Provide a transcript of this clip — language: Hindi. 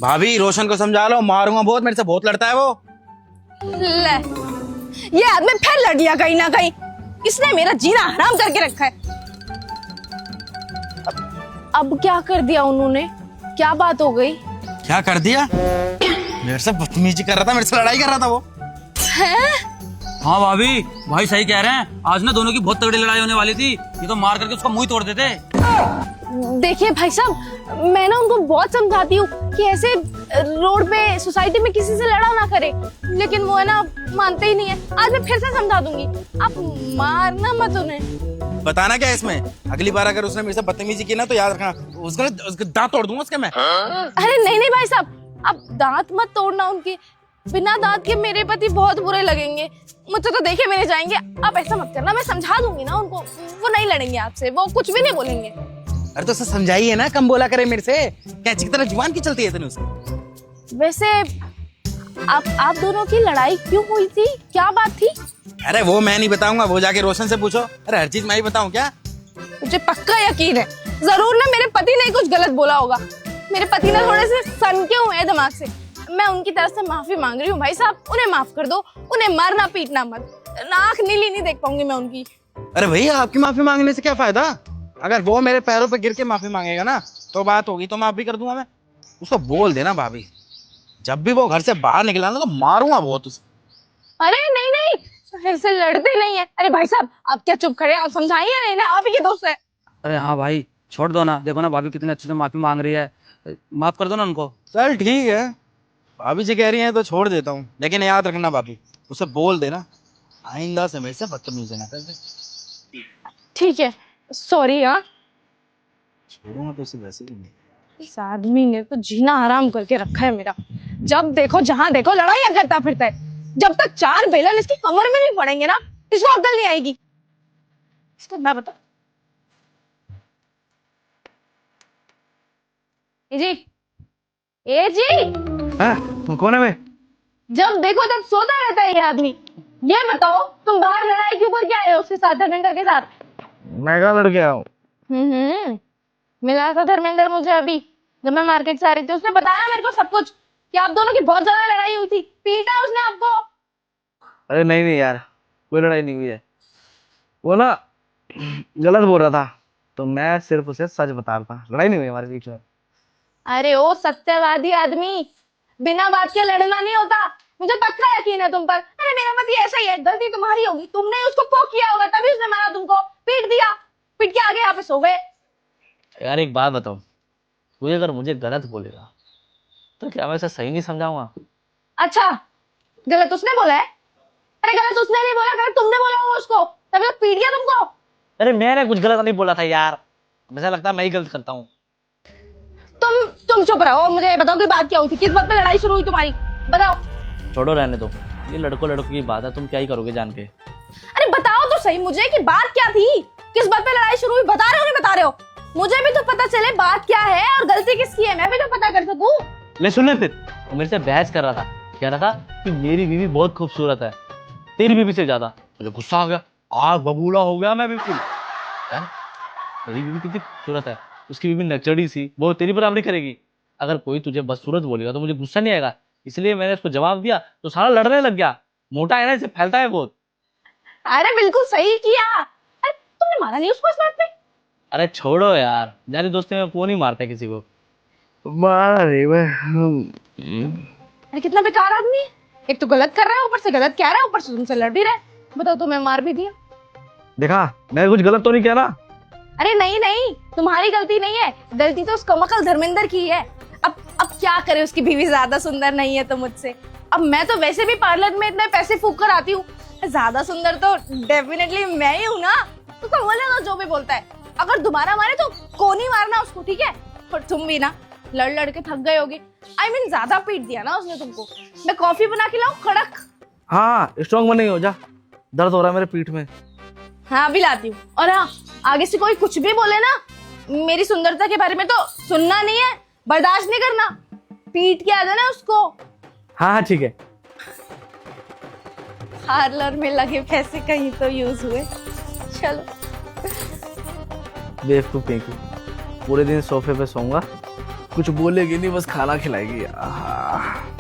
भाभी रोशन को समझा लो, मारूंगा बहुत, मेरे से बहुत लड़ता है वो। ले, ये आदमी फिर लड़ दिया कहीं ना कहीं। इसने मेरा जीना हराम करके रखा है। अब क्या कर दिया उन्होंने? क्या बात हो गई? क्या कर दिया? मेरे से बदतमीजी कर रहा था, मेरे से लड़ाई कर रहा था वो। हैं? हाँ भाभी, भाई सही कह रहे हैं। आज ना दोनों की बहुत तगड़ी लड़ाई होने वाली थी। ये तो मार करके उसका मुंह ही तोड़ देते। देखिए भाई साहब, मैं ना उनको बहुत समझाती हूँ कि ऐसे रोड पे सोसाइटी में किसी से लड़ा ना करे, लेकिन वो है ना मानते ही नहीं है। आज मैं फिर से समझा दूंगी, आप मारना मत उन्हें। बताना क्या है इसमें? अगली बार अगर उसने मेरे से बदतमीजी की ना तो याद रखना, उसका दांत तोड़ दूंगा उसके मैं। अरे नहीं नहीं भाई साहब, आप दांत मत तोड़ना उनके। बिना दांत के मेरे पति बहुत बुरे लगेंगे, मुझसे तो देखे भी नहीं जाएंगे। आप ऐसा मत करना, मैं समझा दूंगी ना उनको, वो नहीं लड़ेंगे आपसे, वो कुछ भी नहीं बोलेंगे। अरे तो उसे समझाइए ना, कम बोला करे मेरे से। कैची की तरह जुबान की चलती है इतनी उसकी। वैसे आप दोनों की लड़ाई क्यों हुई थी? क्या बात थी? अरे वो मैं नहीं बताऊंगा, वो जाके रोशन से पूछो। अरे हर चीज मैं ही बताऊं क्या? मुझे पक्का यकीन है जरूर ना मेरे पति ने कुछ गलत बोला होगा। मेरे पति ना थोड़े से सनके हुए हैं दिमाग से। मैं उनकी तरफ से माफी मांग रही हूँ भाई साहब, उन्हें माफ कर दो। उन्हें मारना पीटना मत, नाक नीली नहीं देख पाऊंगी मैं उनकी। अरे भैया, आपकी माफी मांगने से क्या फायदा? अगर वो मेरे पैरों पे गिर के माफी मांगेगा ना तो बात होगी, तो माफ भी कर दूंगा मैं। उसको बोल देना भाभी, जब भी वो घर से बाहर निकला ना तो मारूंगा बहुत उसे। अरे नहीं नहीं, शहर से लड़ते नहीं है। अरे भाई साहब, आप क्या चुप खड़े? आप समझाइए नहीं ना, आप ही के दोस्त है। अरे हाँ भाई, छोड़ दो ना। देखो ना भाभी कितने अच्छे से माफी मांग रही है, माफ कर दो ना उनको। चल ठीक है, भाभी जी कह रही है तो छोड़ देता हूँ, लेकिन याद रखना भाभी, उसे बोल देना आइंदा से मेरे से बदतमीजी ना कर दे। ठीक है, सॉरी। हाँ, छोड़ूंगा तो उसे वैसे ही नहीं। इस आदमी ने तो जीना हराम करके रखा है मेरा। जब देखो जहां देखो लड़ाइयां करता फिरता है। जब तक 4 बेलन इसकी कमर में नहीं पड़ेंगे ना, इसको अक्ल नहीं आएगी। इसको मैं बता। ए जी, ए जी, हाँ, कौन है वे? जब देखो तब सोता रहता है ये आदमी। ये बताओ, तुम बाहर लड़ाई क्यों करके आए हो उसके साथ, धर्मेंद्र के साथ? मैं कहाँ लड़ गया हूँ? मिला था धर्मेंद्र मुझे अभी, जब मैं मार्केट से आ रही थी। उसने बताया मेरे को सब कुछ कि आप दोनों की बहुत ज्यादा लड़ाई हुई थी। पीटा उसने आपको? अरे नहीं नहीं यार, कोई लड़ाई नहीं हुई है। वो ना गलत बोल रहा था, तो मैं सिर्फ उसे सच बता रहा था। लड़ाई नहीं हुई हमारे बीच में। अरे ओ सत्यवादी आदमी, बिना बात के लड़ना नहीं होता। मुझे पक्का यकीन है तुम पर। अरे मेरा पति ऐसा ही है, गलती तुम्हारी होगी। तुमने उसको पोक किया होगा, तभी उसने मारा तुमको। पीट दिया, पीट के आगे यहाँ पे सो गए। यार एक बात बताओ, तू अगर मुझे गलत बोलेगा तो क्या मैं उसे सही नहीं समझाऊंगा? अच्छा, गलत उसने बोला है? अरे गलत उसने नहीं बोला, गलत तुमने बोला होगा उसको, तभी तो पीट दिया तुमको। अरे मैंने कुछ गलत नहीं बोला था यार, मुझे लगता है मैं ही गलत करता हूँ। तुम चुप रहो और मुझे ये बताओ कि बात क्या हुई थी? किस बात पे लड़ाई शुरू हुई तुम्हारी? बताओ। छोड़ो, रहने दो। ये लड़कों लड़कों की बात है, तुम क्या ही करोगे जान के। अरे बताओ तो सही मुझे कि बात क्या थी, किस बात पे लड़ाई शुरू हुई? बता रहे हो नहीं बता रहे हो? मुझे भी तो पता चले बात क्या है और गलती किसकी है, मैं भी तो पता कर सकूं। ले सुन ले, फिर वो मेरे से बहस कर रहा था, कह रहा था कि मेरी बीवी बहुत खूबसूरत है, तेरी बीवी से ज्यादा। मुझे गुस्सा आ गया, आग बबूला हो गया मैं बिल्कुल। यार मेरी बीवी कितनी खूबसूरत है, उसकी बीवी नचड़ी सी, वो तेरी बराबरी करेगी। अगर कोई तुझे बदसूरत बोलेगा तो मुझे गुस्सा नहीं आएगा, इसलिए मैंने उसको जवाब दिया तो सारा लड़ने लग गया। मोटा है ना, इसे फैलता है बहुत। अरे बिल्कुल सही किया। अरे तुमने मारा नहीं उसको इस बात पे? अरे छोड़ो यार, जारी दोस्ती में कौन ही मारता है किसी को। मारा नहीं मैं। अरे कितना बेकार आदमी है। एक तो गलत कर रहा है, ऊपर से गलत कह रहा है, ऊपर से तुमसे लड़ भी रहा है। बताओ, तुम्हें मार भी दिया। देखा, मैं कुछ गलत तो नहीं किया ना? अरे नहीं नहीं, तुम्हारी गलती नहीं है, गलती तो उस कमकल धर्मेंद्र की है। अब क्या करे, उसकी बीवी ज्यादा सुंदर नहीं है तो मुझसे। अब मैं तो वैसे भी पार्लर में इतने पैसे फूक कर आती हूँ, ज्यादा सुंदर तो डेफिनेटली मैं ही हूँ ना। तो बोले ना जो भी बोलता है, अगर दोबारा मारे तो कौन ही मारना उसको, ठीक है? और तुम भी ना लड़ लड़ के थक गए होगे। I mean, ज्यादा पीट दिया ना उसने तुमको। मैं कॉफी बना के लाऊं कड़क? हाँ, स्ट्रॉन्ग बने हो जा, दर्द हो रहा है मेरे पीठ में। हाँ अभी लाती हूँ। और हाँ, आगे से कोई कुछ भी बोले ना मेरी सुंदरता के बारे में तो सुनना नहीं है, बर्दाश्त नहीं करना, पीट के आ जाना उसको। हाँ हाँ ठीक है। पार्लर में लगे पैसे कहीं तो यूज हुए। चलो। बेवकूफ कहीं की, पूरे दिन सोफे पे सोऊंगा कुछ बोलेगी नहीं, बस खाना खिलाएगी। आहा।